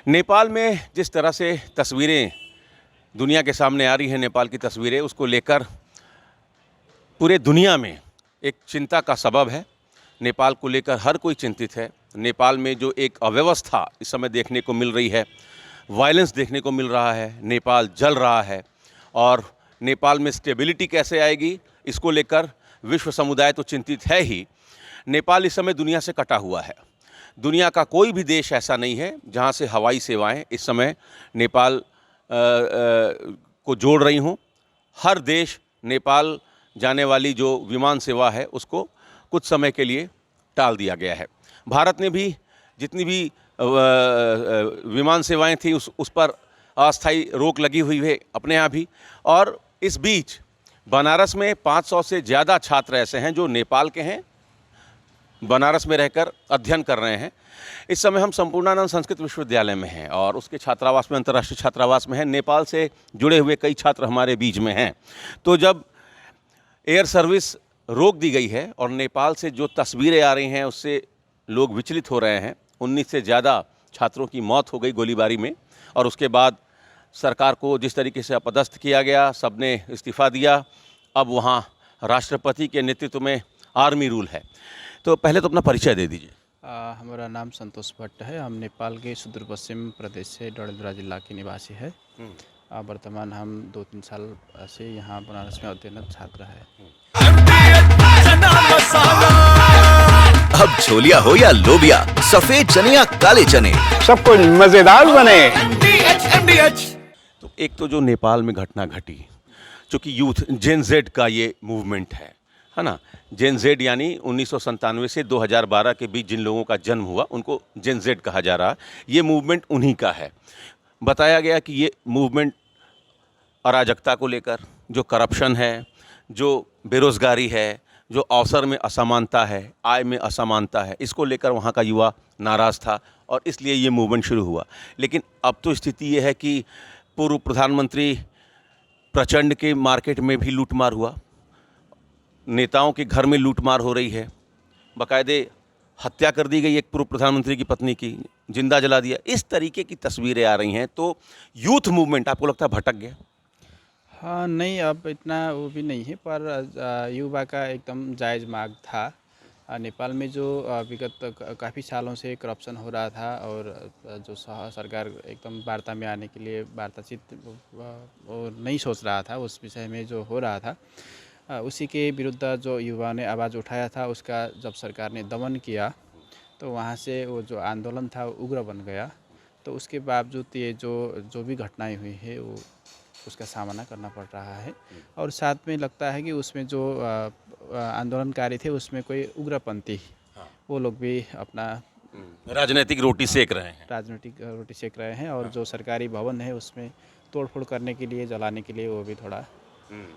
नेपाल में जिस तरह से तस्वीरें दुनिया के सामने आ रही हैं, नेपाल की तस्वीरें, उसको लेकर पूरे दुनिया में एक चिंता का सबब है। नेपाल को लेकर हर कोई चिंतित है। नेपाल में जो एक अव्यवस्था इस समय देखने को मिल रही है, वायलेंस देखने को मिल रहा है, नेपाल जल रहा है और नेपाल में स्टेबिलिटी कैसे आएगी, इसको लेकर विश्व समुदाय तो चिंतित है ही। नेपाल इस समय दुनिया से कटा हुआ है। दुनिया का कोई भी देश ऐसा नहीं है जहां से हवाई सेवाएं इस समय नेपाल को जोड़ रही हों। हर देश नेपाल जाने वाली जो विमान सेवा है उसको कुछ समय के लिए टाल दिया गया है। भारत ने भी जितनी भी विमान सेवाएं थी उस पर अस्थायी रोक लगी हुई है अपने यहाँ भी। और इस बीच बनारस में 500 से ज़्यादा छात्र ऐसे हैं जो नेपाल के हैं, बनारस में रहकर अध्ययन कर रहे हैं। इस समय हम संपूर्णानंद संस्कृत विश्वविद्यालय में हैं और उसके छात्रावास में, अंतर्राष्ट्रीय छात्रावास में हैं। नेपाल से जुड़े हुए कई छात्र हमारे बीच में हैं। तो जब एयर सर्विस रोक दी गई है और नेपाल से जो तस्वीरें आ रही हैं उससे लोग विचलित हो रहे हैं। 19 से ज़्यादा छात्रों की मौत हो गई गोलीबारी में और उसके बाद सरकार को जिस तरीके से अपदस्थ किया गया, सबने इस्तीफ़ा दिया। अब वहाँ राष्ट्रपति के नेतृत्व में आर्मी रूल है। तो पहले तो अपना परिचय दे दीजिए। हमारा नाम संतोष भट्ट है। हम नेपाल के सुदूर पश्चिम प्रदेश से डडेलधुरा जिला के निवासी है। वर्तमान हम 2-3 साल से यहाँ बनारस में अध्ययनरत छात्र है। अब छोलिया हो या लोबिया, सफेद चने या काले चने, सब कुछ मजेदार बने। तो एक तो जो नेपाल में घटना घटी, चूँकि यूथ जेन जेड का ये मूवमेंट है ना। जेन जेड यानी 1997 से 2012 के बीच जिन लोगों का जन्म हुआ उनको जेन जेड कहा जा रहा। ये मूवमेंट उन्हीं का है। बताया गया कि ये मूवमेंट अराजकता को लेकर, जो करप्शन है, जो बेरोज़गारी है, जो अवसर में असमानता है, आय में असमानता है, इसको लेकर वहाँ का युवा नाराज़ था और इसलिए ये मूवमेंट शुरू हुआ। लेकिन अब तो स्थिति ये है कि पूर्व प्रधानमंत्री प्रचंड के मार्केट में भी लूटमार हुआ, नेताओं के घर में लूटमार हो रही है, बाकायदे हत्या कर दी गई एक पूर्व प्रधानमंत्री की पत्नी की, जिंदा जला दिया। इस तरीके की तस्वीरें आ रही हैं। तो यूथ मूवमेंट आपको लगता है भटक गया? हाँ, नहीं, अब इतना वो भी नहीं है, पर युवा का एकदम जायज़ मांग था। नेपाल में जो विगत काफ़ी सालों से करप्शन हो रहा था और जो सरकार एकदम वार्ता में आने के लिए बातचीत वो नहीं सोच रहा था, उस विषय में जो हो रहा था उसी के विरुद्ध जो युवा ने आवाज़ उठाया था, उसका जब सरकार ने दमन किया तो वहाँ से वो जो आंदोलन था वो उग्र बन गया। तो उसके बावजूद ये जो भी घटनाएं हुई है वो उसका सामना करना पड़ रहा है। और साथ में लगता है कि उसमें जो आंदोलनकारी थे उसमें कोई उग्रपंथी वो लोग भी अपना राजनीतिक रोटी सेक रहे हैं। राजनीतिक रोटी सेक रहे हैं और जो सरकारी भवन है उसमें तोड़फोड़ करने के लिए, जलाने के लिए वो भी थोड़ा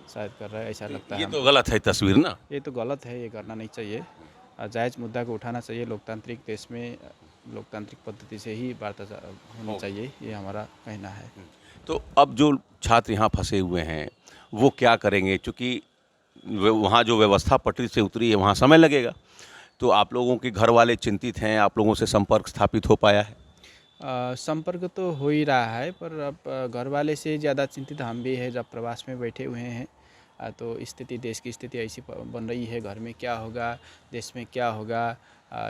शायद कर रहा है, ऐसा लगता है। ये तो गलत है तस्वीर ना। ये तो गलत है, ये करना नहीं चाहिए। जायज़ मुद्दा को उठाना चाहिए। लोकतांत्रिक देश में लोकतांत्रिक पद्धति से ही वार्ता होनी चाहिए, ये हमारा कहना है। तो अब जो छात्र यहाँ फंसे हुए हैं वो क्या करेंगे? चूँकि वहाँ जो व्यवस्था पटरी से उतरी है वहाँ समय लगेगा। तो आप लोगों के घर वाले चिंतित हैं, आप लोगों से संपर्क स्थापित हो पाया है? संपर्क तो हो ही रहा है, पर अब घर वाले से ज़्यादा चिंतित हम भी हैं। जब प्रवास में बैठे हुए हैं तो स्थिति, देश की स्थिति ऐसी बन रही है, घर में क्या होगा, देश में क्या होगा,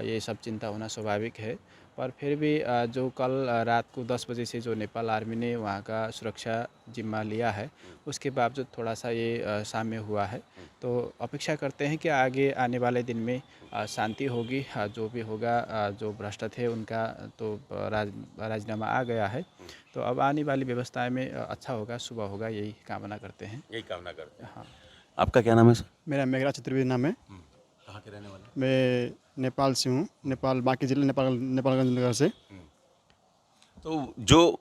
ये सब चिंता होना स्वाभाविक है। पर फिर भी जो कल रात को 10 बजे से जो नेपाल आर्मी ने वहाँ का सुरक्षा जिम्मा लिया है, उसके बावजूद थोड़ा सा ये साम्य हुआ है। तो अपेक्षा करते हैं कि आगे आने वाले दिन में शांति होगी। जो भी होगा, जो भ्रष्ट थे उनका तो राजीनामा आ गया है। तो अब आने वाली व्यवस्था में अच्छा होगा, सुबह होगा, यही कामना करते हैं। यही कामना करते हैं। हाँ। आपका क्या नाम है सर? मेरा मेघराज चतुर्वेदी नाम है। कहाँ के रहने वाले? मैं नेपाल से हूँ, नेपाल बाकी जिले, नेपालगंज नगर से। तो जो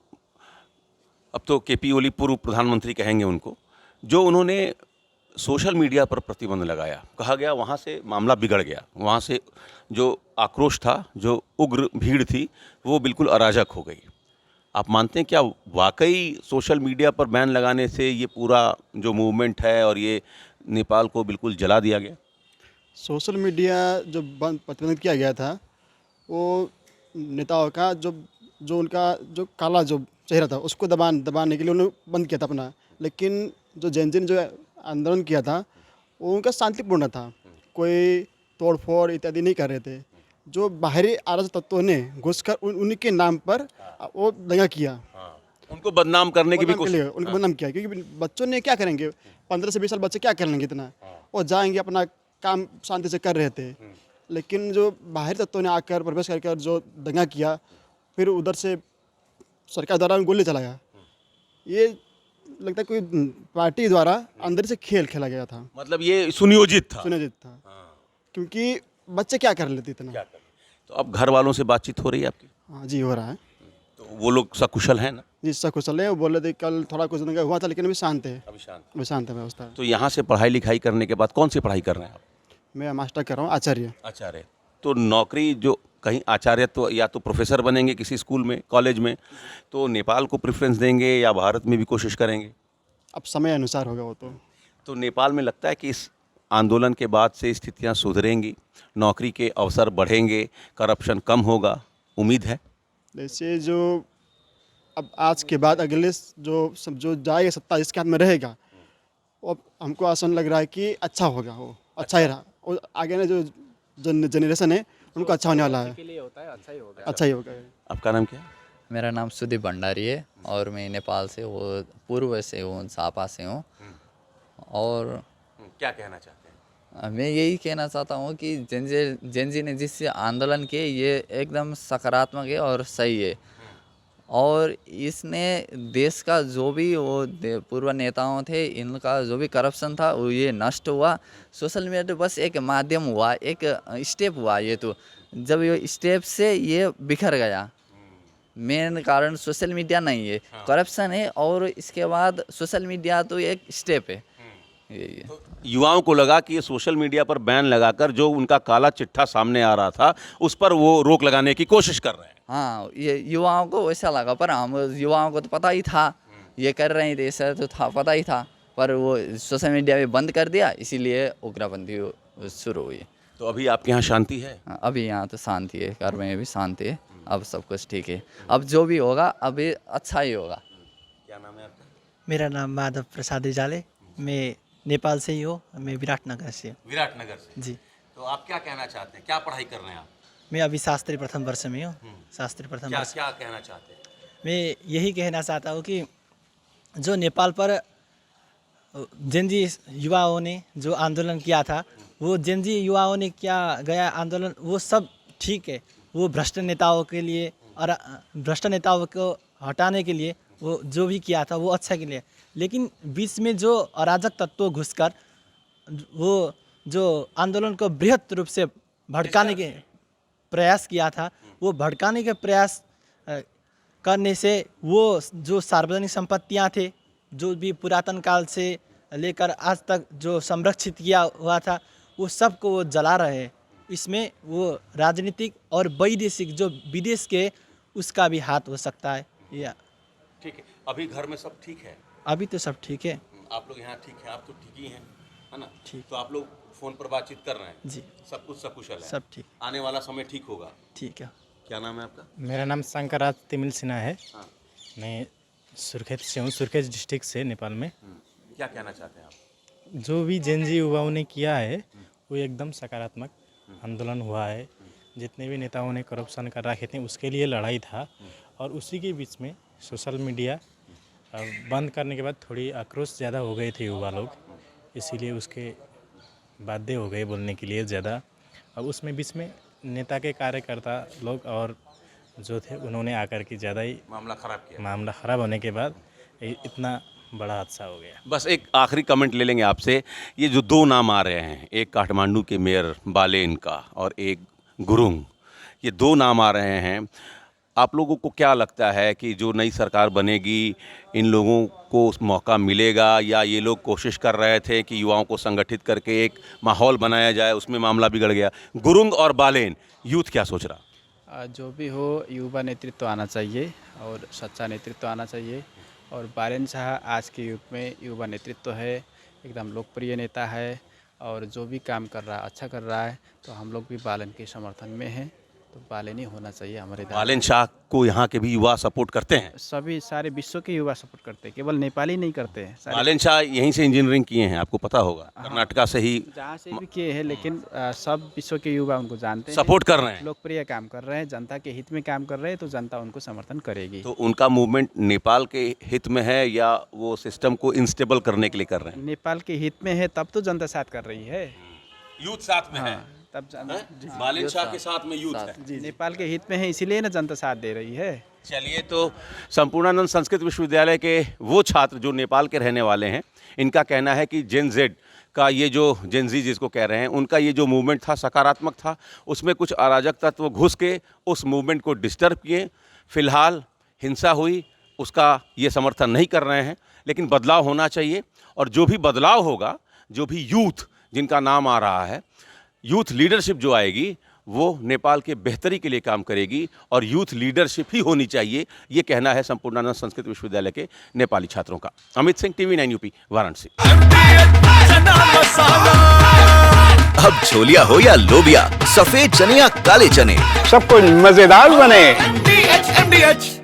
अब तो केपी ओली पूर्व प्रधानमंत्री कहेंगे उनको, जो उन्होंने सोशल मीडिया पर प्रतिबंध लगाया, कहा गया वहाँ से मामला बिगड़ गया, वहाँ से जो आक्रोश था, जो उग्र भीड़ थी, वो बिल्कुल अराजक हो गई। आप मानते हैं क्या वाकई सोशल मीडिया पर बैन लगाने से ये पूरा जो मूवमेंट है और ये नेपाल को बिल्कुल जला दिया गया? सोशल मीडिया जो प्रतिबंधित किया गया था वो नेताओं का जो जो उनका जो काला जो चेहरा था उसको दबाने के लिए उन्होंने बंद किया था अपना। लेकिन जो जेनजी ने जो आंदोलन किया था वो उनका शांतिपूर्ण था, कोई तोड़-फोड़ इत्यादि नहीं कर रहे थे। जो बाहरी अराजक तत्वों ने घुसकर उन्हीं के नाम पर वो दंगा किया। उनको बदनाम करने की भी बदनाम के कोशिश। लिए उनको बदनाम किया, क्योंकि बच्चों ने क्या करेंगे, 15 से 20 साल बच्चे क्या कर लेंगे इतना, वो जाएंगे अपना काम शांति से कर रहे थे। लेकिन जो बाहरी तत्वों ने आकर प्रवेश करके जो दंगा किया, फिर उधर से सरकार द्वारा गोली चलाया, ये लगता है कोई पार्टी द्वारा अंदर से खेल खेला गया था, मतलब ये सुनियोजित था। सुनियोजित था। क्योंकि बच्चे क्या कर लेते इतना। तो अब घर वालों से बातचीत हो रही है आपकी? हाँ जी, हो रहा है तो वो लोग सकुशल हैं ना? जी, सकुशल है। वो बोल रहे थे कल थोड़ा कुछ दंगा हुआ था, लेकिन अभी शांत है, अभी शांत। अभी शांत है व्यवस्था। तो यहाँ से पढ़ाई लिखाई करने के बाद कौन सी पढ़ाई कर रहे हैं आप? मैं मास्टर कर रहा हूँ, आचार्य। आचार्य। तो नौकरी जो कहीं आचार्य तो या तो प्रोफेसर बनेंगे किसी स्कूल में, कॉलेज में, तो नेपाल को प्रेफरेंस देंगे या भारत में भी कोशिश करेंगे? अब समय अनुसार होगा वो तो नेपाल में लगता है कि इस आंदोलन के बाद से स्थितियाँ सुधरेंगी, नौकरी के अवसर बढ़ेंगे, करप्शन कम होगा, उम्मीद है? जैसे जो अब आज के बाद अगले जो जाएगा सत्ता जिसके हाथ में रहेगा, वो अब हमको आसान लग रहा है कि अच्छा होगा, वो अच्छा ही रहा। और आगे ना जो जनरेशन है उनको अच्छा होने वाला है, के लिए होता है अच्छा ही होगा। अच्छा ही होगा। आपका नाम क्या है? मेरा नाम सुदीप भंडारी है और मैं नेपाल से हूँ, पूर्व से हूँ, झापा से हूँ। और क्या कहना चाहते हैं? मैं यही कहना चाहता हूँ कि जेनजी ने जिस आंदोलन किए ये एकदम सकारात्मक है और सही है। और इसने देश का जो भी वो पूर्व नेताओं थे, इनका जो भी करप्शन था वो ये नष्ट हुआ। सोशल मीडिया तो बस एक माध्यम हुआ, एक स्टेप हुआ। ये तो जब ये स्टेप से ये बिखर गया, मेन कारण सोशल मीडिया नहीं है, करप्शन है। और इसके बाद सोशल मीडिया तो एक स्टेप है, यही है। युवाओं को लगा कि ये सोशल मीडिया पर बैन लगाकर जो उनका काला चिट्ठा सामने आ रहा था उस पर वो रोक लगाने की कोशिश कर रहे हैं। हाँ, ये युवाओं को वैसा लगा, पर हम युवाओं को तो पता ही था ये कर रहे थे, ऐसा तो था, पता ही था। पर वो सोशल मीडिया में बंद कर दिया, इसीलिए उग्रपंथी शुरू हुई। तो अभी आपके यहाँ शांति है? हाँ, अभी यहाँ तो शांति है, घर में भी शांति है, अब सब कुछ ठीक है। अब जो भी होगा अभी अच्छा ही होगा। क्या नाम है आपका? मेरा नाम माधव प्रसाद रिजाले, मैं नेपाल से ही हूँ, मैं विराटनगर से हूँ। विराटनगर से। जी, तो आप क्या कहना चाहते हैं, क्या पढ़ाई कर रहे हैं आप? मैं अभी शास्त्री प्रथम वर्ष में हूँ। शास्त्री प्रथम क्या वर्ष। क्या कहना चाहते हैं? मैं यही कहना चाहता हूँ कि जो नेपाल पर जेनजी युवाओं ने जो आंदोलन किया था, वो जेनजी युवाओं ने क्या गया आंदोलन, वो सब ठीक है। वो भ्रष्ट नेताओं के लिए और भ्रष्ट नेताओं को हटाने के लिए वो जो भी किया था वो अच्छा के लिए। लेकिन बीच में जो अराजक तत्व घुसकर वो जो आंदोलन को बृहत रूप से भड़काने के प्रयास किया था, वो भड़काने के प्रयास करने से वो जो सार्वजनिक संपत्तियां थे, जो भी पुरातन काल से लेकर आज तक जो संरक्षित किया हुआ था, वो सब को वो जला रहे हैं। इसमें वो राजनीतिक और वैदेशिक जो विदेश के उसका भी हाथ हो सकता है। या ठीक है, अभी घर में सब ठीक है? अभी तो सब ठीक है। आप लोग यहाँ ठीक हैं, आप तो ठीक ही हैं, है ना? ठीक। तो आप लोग फोन पर बातचीत कर रहे हैं? जी, सब कुछ सकुशल है? सब ठीक, आने वाला समय ठीक होगा? ठीक है। क्या नाम है आपका? मेरा नाम शंकरराज तिमिल सिन्हा है। हाँ। मैं सुर्खेत से हूँ, सुर्खेत डिस्ट्रिक्ट से, नेपाल में। क्या कहना चाहते हैं आप? जो भी जेनजी युवाओं ने किया है वो एकदम सकारात्मक आंदोलन हुआ है। जितने भी नेताओं ने करप्शन कर रखे थे उसके लिए लड़ाई था, और उसी के बीच में सोशल मीडिया बंद करने के बाद थोड़ी आक्रोश ज़्यादा हो गए थे युवा लोग, इसीलिए उसके बाध्य हो गए बोलने के लिए ज़्यादा। अब उसमें बीच में नेता के कार्यकर्ता लोग और जो थे उन्होंने आकर के ज़्यादा ही मामला खराब किया। मामला ख़राब होने के बाद इतना बड़ा हादसा हो गया। बस एक आखिरी कमेंट ले लेंगे आपसे। ये जो दो नाम आ रहे हैं, एक काठमांडू के मेयर बालेन का और एक गुरुंग, ये दो नाम आ रहे हैं, आप लोगों को क्या लगता है कि जो नई सरकार बनेगी इन लोगों को उस मौका मिलेगा, या ये लोग कोशिश कर रहे थे कि युवाओं को संगठित करके एक माहौल बनाया जाए, उसमें मामला बिगड़ गया? गुरुंग और बालेन, यूथ क्या सोच रहा? जो भी हो, युवा नेतृत्व आना चाहिए और सच्चा नेतृत्व आना चाहिए। और बालेन शाह आज के युग में युवा नेतृत्व है, एकदम लोकप्रिय नेता है और जो भी काम कर रहा है अच्छा कर रहा है। तो हम लोग भी बालेन के समर्थन में हैं तो बालेन ही होना चाहिए हमारे देश बालेन शाह को यहाँ के भी युवा सपोर्ट करते हैं। में। सभी सारे विश्व के युवा सपोर्ट करते हैं, केवल नेपाली नहीं करते हैं सारे, बालेन शाह यहीं से इंजीनियरिंग किए हैं, आपको पता होगा, कर्नाटका से ही जहाँ से भी किए हैं, लेकिन सब विश्व के युवा उनको जानते हैं, सपोर्ट कर रहे हैं। लोकप्रिय काम कर रहे हैं, जनता के हित में काम कर रहे हैं, तो जनता उनको समर्थन करेगी। तो उनका मूवमेंट नेपाल के हित में है या वो सिस्टम को इंस्टेबल करने के लिए कर रहे हैं? नेपाल के हित में है तब तो जनता साथ कर रही है। यूथ साथ में है, तब जी, बालेन शाह के साथ में यूथ है। जी, नेपाल के हित में है, इसीलिए ना जनता साथ दे रही है। चलिए, तो संपूर्णानंद संस्कृत विश्वविद्यालय के वो छात्र जो नेपाल के रहने वाले हैं, इनका कहना है कि जेन जेड का ये जो जेन जी जिसको कह रहे हैं, उनका ये जो मूवमेंट था सकारात्मक था, उसमें कुछ अराजक तत्व घुस के उस मूवमेंट को डिस्टर्ब किए। फिलहाल हिंसा हुई, उसका ये समर्थन नहीं कर रहे हैं, लेकिन बदलाव होना चाहिए, और जो भी बदलाव होगा, जो भी यूथ जिनका नाम आ रहा है, यूथ लीडरशिप जो आएगी वो नेपाल के बेहतरी के लिए काम करेगी, और यूथ लीडरशिप ही होनी चाहिए, ये कहना है संपूर्णानंद संस्कृत विश्वविद्यालय के नेपाली छात्रों का। Amit Singh, TV 9 UP, Varanasi. अब छोलिया हो या लोबिया, सफेद चने या काले चने, सब कुछ मजेदार बने। MDH